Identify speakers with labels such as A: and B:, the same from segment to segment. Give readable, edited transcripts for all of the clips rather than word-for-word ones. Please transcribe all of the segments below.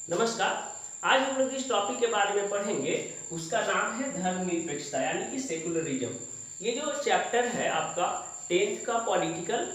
A: नमस्कार। आज हम लोग इस टॉपिक के बारे में पढ़ेंगे, उसका नाम है धर्मनिरपेक्षता यानी कि सेकुलरिज्म। ये जो चैप्टर है आपका 10th का पॉलिटिकल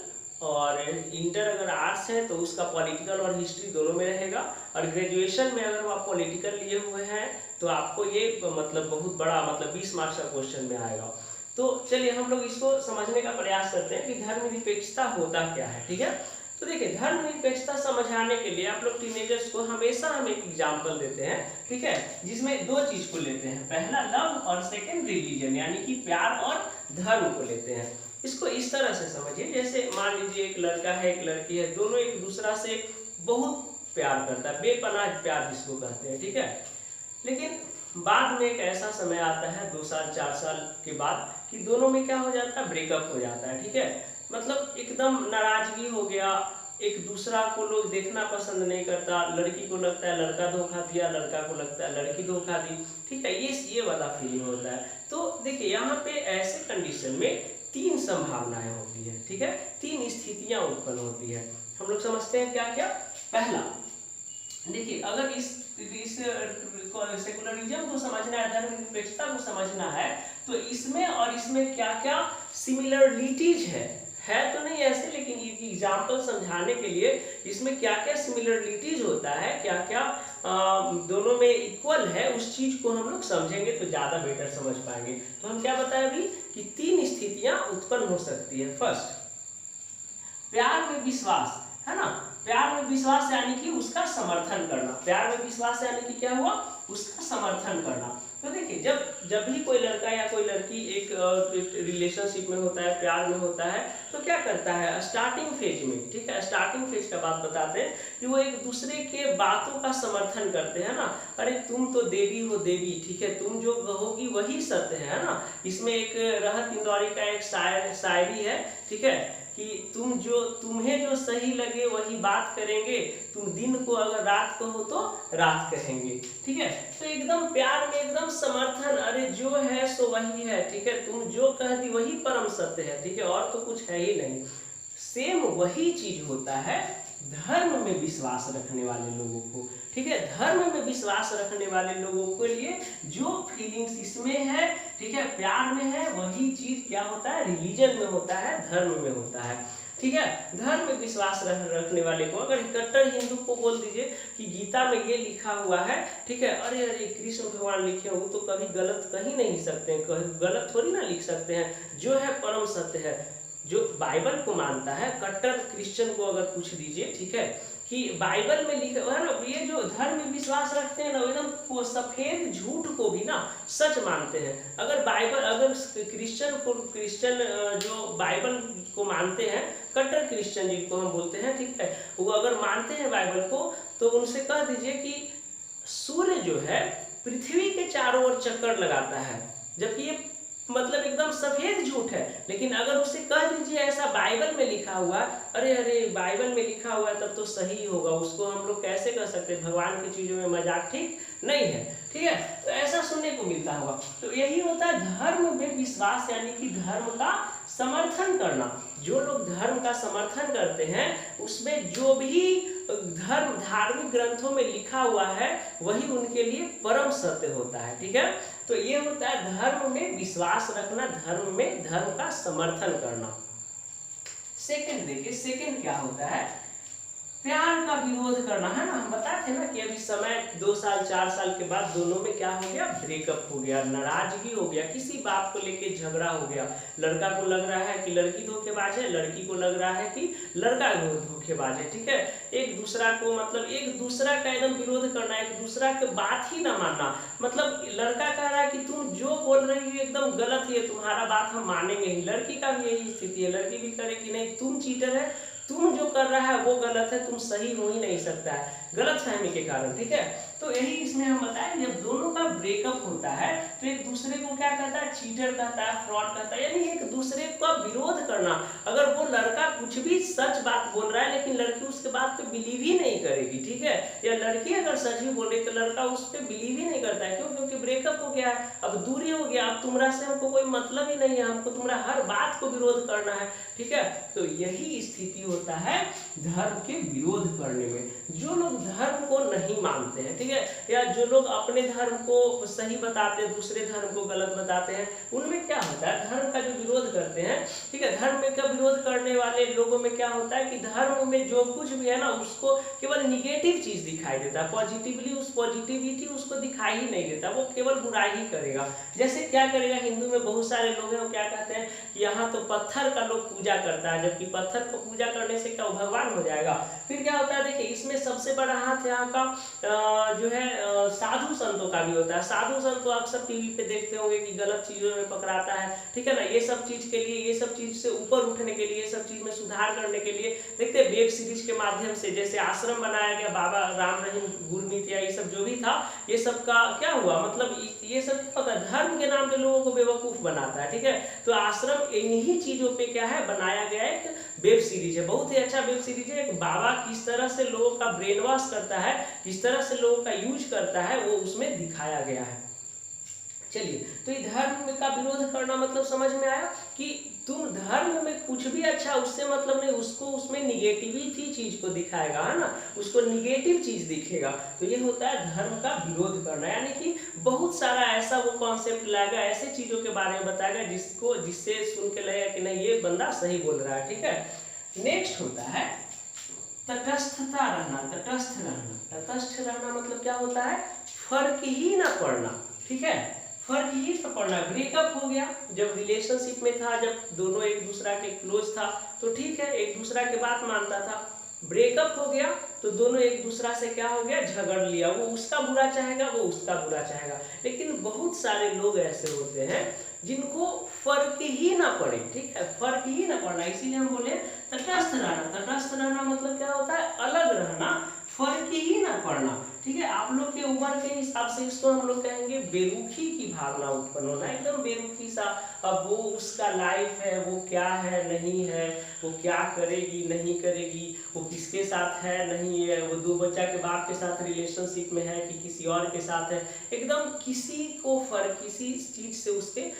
A: और इंटर अगर आर्ट्स है तो उसका पॉलिटिकल और हिस्ट्री दोनों में रहेगा, और ग्रेजुएशन में अगर आप पॉलिटिकल लिए हुए हैं तो आपको ये मतलब बहुत बड़ा 20 मार्क्स का क्वेश्चन में आएगा। तो चलिए हम लोग इसको समझने का प्रयास करते हैं कि धर्मनिरपेक्षता होता क्या है। ठीक है, तो देखिए धर्मनिरपेक्षता समझाने के लिए आप लोग टीनेजर्स को हमेशा हम एक एग्जाम्पल देते हैं, ठीक है, जिसमें दो चीज को लेते हैं, पहला लव और सेकंड रिलीजन यानी कि प्यार और धर्म को लेते हैं। इसको इस तरह से समझिए, जैसे मान लीजिए एक लड़का है एक लड़की है, दोनों एक दूसरा से बहुत प्यार करता है, बेपनाह प्यार जिसको कहते हैं, ठीक है। लेकिन बाद में एक ऐसा समय आता है 2 साल 4 साल के बाद कि दोनों में क्या हो जाता है, ब्रेकअप हो जाता है, ठीक है। मतलब एकदम नाराजगी हो गया, एक दूसरा को लोग देखना पसंद नहीं करता, लड़की को लगता है लड़का धोखा दिया, लड़का को लगता है लड़की धोखा दी, ठीक है, ये वाला फीलिंग होता है। तो देखिए यहाँ पे ऐसे कंडीशन में 3 संभावनाएं होती है, ठीक है, 3 स्थितियां उत्पन्न होती है। हम लोग समझते हैं क्या क्या। पहला देखिए, अगर इस सेकुलरिज्म को समझना है, धर्मनिरपेक्षता को समझना है, तो इसमें और इसमें क्या क्या सिमिलरिटीज है तो नहीं ऐसे, लेकिन एग्जाम्पल समझाने के लिए इसमें क्या क्या सिमिलरिटीज होता है, क्या क्या दोनों में इक्वल है, उस चीज को हम लोग समझेंगे तो ज्यादा बेटर समझ पाएंगे। तो हम क्या बताए अभी कि 3 स्थितियां उत्पन्न हो सकती है। फर्स्ट, प्यार में विश्वास, है ना, प्यार में विश्वास यानी कि उसका समर्थन करना। प्यार में विश्वास यानी कि क्या हुआ, उसका समर्थन करना। तो देखिए जब भी कोई लड़का या कोई लड़की एक रिलेशनशिप में होता है, प्यार में होता है, तो क्या करता है स्टार्टिंग फेज में, ठीक है, स्टार्टिंग फेज का बात बताते हैं कि वो एक दूसरे के बातों का समर्थन करते हैं ना। अरे तुम तो देवी हो देवी, ठीक है, तुम जो कहोगी वही सत्य है ना। इसमें एक रहत इंदौरी का एक शायरी है, ठीक है, कि तुम्हें जो सही लगे वही बात करेंगे, तुम दिन को अगर रात कहो तो रात कहेंगे, ठीक है। तो एकदम प्यार में एकदम समर्थन, अरे जो है सो वही है, ठीक है, तुम जो कह दी वही परम सत्य है, ठीक है, और तो कुछ है ही नहीं। सेम वही चीज होता है धर्म में विश्वास रखने वाले लोगों को, ठीक है। धर्म में विश्वास रखने वाले लोगों के लिए जो फीलिंग्स इसमें है, ठीक है, प्यार में है, वही चीज क्या होता है, रिलीजन में होता है, धर्म में होता है, ठीक है। धर्म में विश्वास रखने वाले को, अगर कट्टर हिंदू को बोल दीजिए कि गीता में ये लिखा हुआ है, ठीक है, अरे अरे कृष्ण भगवान लिखे हो तो कभी गलत कह ही नहीं सकते हैं, गलत थोड़ी ना लिख सकते हैं, जो है परम सत्य है। जो बाइबल को मानता है, कट्टर क्रिश्चियन को अगर पूछ दीजिए, ठीक है, कि बाइबल में लिखा है ना, ये जो धर्म में विश्वास रखते हैं ना, एकदम सफेद झूठ को भी ना सच मानते हैं। अगर क्रिश्चियन जो बाइबल को मानते हैं, कट्टर क्रिश्चियन जिनको हम बोलते हैं, ठीक है, वो अगर मानते हैं बाइबल को, तो उनसे कह दीजिए कि सूर्य जो है पृथ्वी के चारों ओर चक्कर लगाता है, जबकि ये मतलब एकदम सफेद झूठ है। लेकिन अगर उसे कह दीजिए ऐसा बाइबल में लिखा हुआ, अरे अरे बाइबल में लिखा हुआ है तब तो सही होगा, उसको हम लोग कैसे कर सकते हैं, भगवान की चीजों में मजाक ठीक नहीं है, ठीक है। तो ऐसा सुनने को मिलता होगा। तो यही होता है धर्म में विश्वास यानी कि धर्म का समर्थन करना। जो लोग धर्म का समर्थन करते हैं उसमें जो भी धार्मिक ग्रंथों में लिखा हुआ है वही उनके लिए परम सत्य होता है, ठीक है। तो ये होता है धर्म में विश्वास रखना, धर्म में धर्म का समर्थन करना। सेकंड देखिए, सेकंड क्या होता है, प्यार का विरोध करना, है ना। हम बताते थे ना कि अभी समय 2 साल 4 साल के बाद दोनों में क्या हो गया, ब्रेकअप हो गया, नाराजगी हो गया, किसी बात को लेके झगड़ा हो गया। लड़का को लग रहा है कि लड़की धोखेबाज है, लड़की को लग रहा है कि लड़का धोखेबाज है, ठीक है। एक दूसरा को एक दूसरा का एकदम विरोध करना, एक दूसरा की बात ही ना मानना। मतलब लड़का कह रहा है कि तुम जो बोल रही हो एकदम गलत है, तुम्हारा बात हम मानेंगे ही। लड़की का भी यही स्थिति है, लड़की भी करे कि नहीं तुम चीटर है, तुम जो कर रहा है वो गलत है, तुम सही हो ही नहीं सकता है, गलत फहमी के कारण, ठीक है। तो यही इसमें हम बताएं, जब दोनों का ब्रेकअप होता है तो एक दूसरे को क्या कहता है, चीटर कहता है, फ्रॉड कहता है, यानी एक दूसरे का विरोध करना। अगर वो लड़का कुछ भी सच बात बोल रहा है लेकिन लड़की उसके बात पे बिलीव ही नहीं करेगी, ठीक है, या लड़की अगर सच भी बोले तो लड़का उस पर बिलीव ही नहीं करता है। क्यों? क्योंकि ब्रेकअप हो गया है, अब दूरी हो गया, अब तुम्हारा से हमको कोई मतलब ही नहीं है, हमको तुम्हारा हर बात को विरोध करना है, ठीक है। तो यही स्थिति होता है धर्म के विरोध करने में। जो लोग धर्म को नहीं मानते हैं, ठीक है, या जो लोग अपने धर्म को सही बताते हैं, दूसरे धर्म को गलत बताते हैं, उनमें क्या होता है, धर्म का जो विरोध करते हैं, ठीक है, धर्म में का विरोध करने वाले लोगों में क्या होता है कि धर्म में जो कुछ भी है ना, उसको केवल निगेटिव चीज दिखाई देता है, पॉजिटिवली उस पॉजिटिविटी उसको दिखाई ही नहीं देता, वो केवल बुराई ही करेगा। जैसे क्या करेगा, हिंदू में बहुत सारे लोग हैं, वो क्या कहते हैं कि यहाँ तो पत्थर का लोग पूजा करता है, जबकि पत्थर को पूजा करने से क्या भगवान हो जाएगा। फिर क्या होता है, देखिए इसमें सबसे बड़ा हाथ यहाँ का जो है साधु संतों का भी होता है। साधु संत तो अक्सर टीवी पे देखते होंगे कि गलत चीजों में पकड़ाता है, ठीक है ना, ये सब चीज के लिए, ये सब चीज से ऊपर उठने के लिए, ये सब चीज में सुधार करने के लिए देखते हैं वेब सीरीज के माध्यम से, जैसे आश्रम बनाया गया बाबा राम रहीम गुरमीत या ये सब जो भी था, ये सब का क्या हुआ, मतलब ये सब क्या होता है, धर्म के नाम पे लोगों को बेवकूफ बनाता है, ठीक है। तो आश्रम इन्हीं चीजों पे क्या है बनाया गया एक वेब सीरीज है, बहुत ही अच्छा वेब सीरीज है। एक बाबा किस तरह से लोगों का ब्रेन वॉश करता है, किस तरह से लोगों का यूज करता है, वो उसमें दिखाया गया है। चलिए, तो ये धर्म का विरोध करना मतलब समझ में आया कि तुम धर्म में कुछ भी अच्छा उससे मतलब नहीं, उसको उसमें निगेटिविटी चीज को दिखाएगा, है ना, उसको निगेटिव चीज दिखेगा, तो ये होता है धर्म का विरोध करना। यानी कि बहुत सारा ऐसा वो कॉन्सेप्ट लाएगा, ऐसे चीजों के बारे में बताएगा जिससे सुन के लगेगा कि नहीं ये बंदा सही बोल रहा है, ठीक है। नेक्स्ट होता है तटस्थता रहना, तटस्थ रहना। तटस्थ रहना मतलब क्या होता है, फर्क ही ना पड़ना, ठीक है, फर्क ही ना पड़ना। ब्रेकअप हो गया, जब रिलेशनशिप में था, जब दोनों एक दूसरा के क्लोज था तो ठीक है, एक दूसरा की बात मानता था। ब्रेकअप हो गया तो दोनों एक दूसरा से क्या हो गया, झगड़ लिया, वो उसका बुरा चाहेगा, वो उसका बुरा चाहेगा। लेकिन बहुत सारे लोग ऐसे होते हैं जिनको फर्क ही ना पड़े, ठीक है, फर्क ही ना पड़ना, इसीलिए हम बोले तटस्थ रहना। तटस्थ रहना मतलब क्या होता है, अलग रहना, फर्क ही ना पड़ना, ठीक है। आप लोग के उम्र के हिसाब से इसको हम लोग कहेंगे बेरुखी की भावना उत्पन्न होना, एकदम बेरुखी सा। अब वो उसका लाइफ है, वो क्या है नहीं है, वो क्या करेगी नहीं करेगी, वो किसके साथ है नहीं है, वो दो बच्चा के बाप के साथ रिलेशनशिप में है कि किसी और के साथ है, एकदम किसी को फर्क, किसी चीज से उसके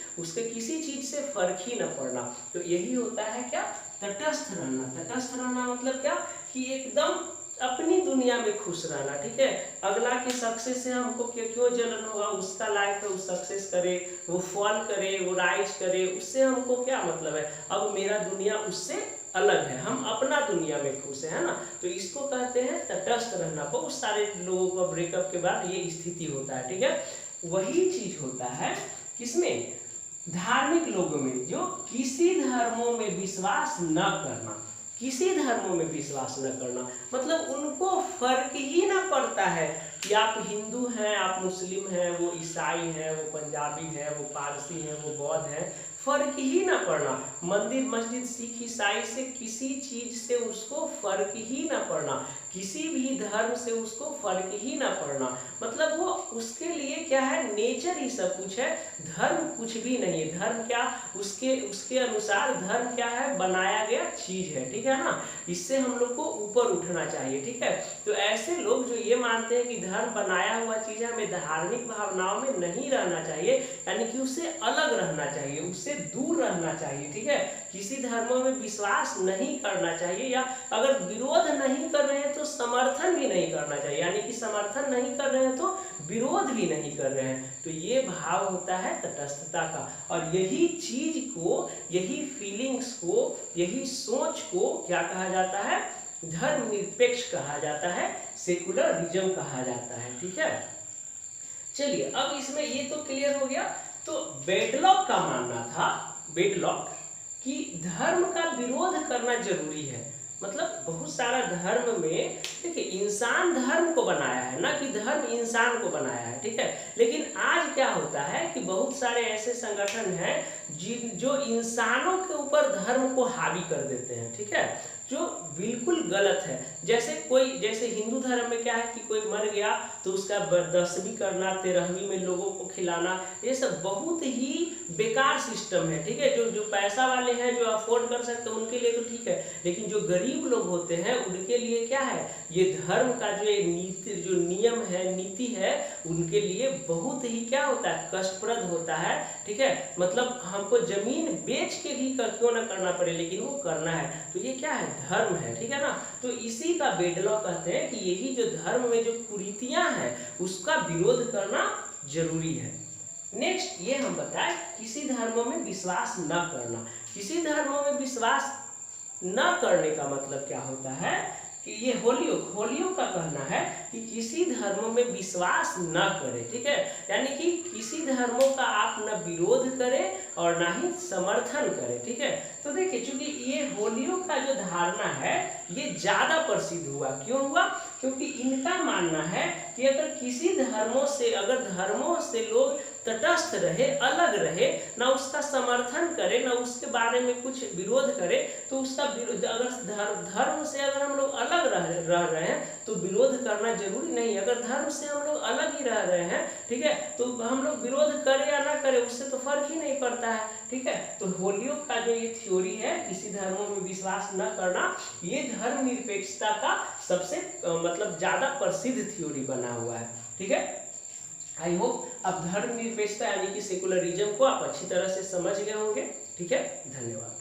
A: किसी चीज से फर्क ही न पड़ना। तो यही होता है क्या, तटस्थ रहना। तटस्थ रहना मतलब क्या कि एकदम अपनी दुनिया में खुश रहना, ठीक है। अगला के सक्सेस से हमको क्यों जलन होगा, उसका लाइफ है, वो सक्सेस करे, वो फॉल करे, वो राइज करे, उससे हमको क्या मतलब है। अब मेरा दुनिया उससे अलग है, हम अपना दुनिया में खुश है ना, तो इसको कहते हैं तटस्थ रहना। बहुत सारे लोगों का ब्रेकअप के बाद ये स्थिति होता है, ठीक है। वही चीज होता है किसमें, धार्मिक लोगों में, जो किसी धर्मों में विश्वास न करना, किसी धर्मों में विश्वास न करना, मतलब उनको फर्क ही ना पड़ता है कि आप हिंदू हैं, आप मुस्लिम हैं, वो ईसाई हैं, वो पंजाबी हैं, वो पारसी हैं, वो बौद्ध हैं, फर्क ही ना पड़ना। मंदिर मस्जिद सिख ईसाई से किसी चीज से उसको फर्क ही ना पड़ना, किसी भी धर्म से उसको फर्क ही ना पड़ना, मतलब वो उसके लिए क्या है, नेचर ही सब कुछ है, धर्म कुछ भी नहीं है। धर्म क्या, उसके अनुसार धर्म क्या है, बनाया गया चीज है, ठीक है ना। इससे हम लोग को ऊपर उठना चाहिए, ठीक है। तो ऐसे लोग जो ये मानते हैं कि धर्म बनाया हुआ चीज है, हमें धार्मिक भावनाओं में नहीं रहना चाहिए, यानी कि उससे अलग रहना चाहिए, उससे दूर रहना चाहिए, ठीक है। किसी धर्मों में विश्वास नहीं करना चाहिए, या अगर विरोध नहीं कर रहे हैं तो समर्थन भी नहीं करना चाहिए, यानी कि समर्थन नहीं कर रहे हैं तो विरोध भी नहीं कर रहे हैं। तो ये भाव होता है तटस्थता का, और यही चीज को, यही फीलिंग्स को, यही सोच को क्या कहा जाता है, धर्मनिरपेक्ष कहा जाता है, सेकुलरिज्म कहा जाता है, ठीक है। चलिए, अब इसमें ये तो क्लियर हो गया। तो बेडलॉक का मानना था, बेडलॉक कि धर्म का विरोध करना जरूरी है, मतलब बहुत सारा धर्म में देखिए इंसान धर्म को बनाया है, ना कि धर्म इंसान को बनाया है, ठीक है। लेकिन आज क्या होता है कि बहुत सारे ऐसे संगठन हैं जो इंसानों के ऊपर धर्म को हावी कर देते हैं, ठीक है, जो बिल्कुल गलत है। जैसे हिंदू धर्म में क्या है कि कोई मर गया तो उसका 10वीं करना, 13वीं में लोगों को खिलाना, ये सब बहुत ही बेकार सिस्टम है, ठीक है। जो पैसा वाले हैं, जो अफोर्ड कर सकते हैं, उनके लिए तो ठीक है, लेकिन जो गरीब लोग होते हैं उनके लिए क्या है, ये धर्म का जो नीति, जो नियम है, नीति है, उनके लिए बहुत ही क्या होता है, कष्टप्रद होता है, ठीक है। मतलब हमको जमीन बेच के भी क्यों ना करना पड़े, लेकिन वो करना है, तो ये क्या है, धर्म है, ठीक है ना। तो इसी का बेडलॉ कहते हैं कि यही जो धर्म में जो कुरीतियां हैं उसका विरोध करना जरूरी है। नेक्स्ट ये हम बताएं, किसी धर्मों में विश्वास न करना। किसी धर्मों में विश्वास न करने का मतलब क्या होता है कि ये होलियों का कहना है कि किसी धर्म में विश्वास न करें, ठीक है, यानी कि किसी धर्मों का आप न विरोध करें और ना ही समर्थन करें, ठीक है। तो देखिए, चूंकि ये होलियों का जो धारणा है ये ज्यादा प्रसिद्ध हुआ, क्यों हुआ? क्योंकि इनका मानना है कि अगर किसी धर्मों से लोग तटस्थ रहे, अलग रहे, ना उसका समर्थन करे, ना उसके बारे में कुछ विरोध करे, तो उसका विरोध, अगर धर्म से अगर हम लोग अलग रह रहे हैं तो विरोध करना जरूरी नहीं। अगर धर्म से हम लोग अलग ही रह रहे हैं, ठीक है, तो हम लोग विरोध करें या ना करें उससे तो फर्क ही नहीं पड़ता है, ठीक है। तो होलियों का जो ये थ्योरी है किसी धर्मों में विश्वास न करना, ये धर्मनिरपेक्षता का सबसे मतलब ज्यादा प्रसिद्ध थ्योरी बना हुआ है, ठीक है। आई होप अब धर्मनिरपेक्षता यानी कि सेकुलरिज्म को आप अच्छी तरह से समझ गए होंगे, ठीक है। धन्यवाद।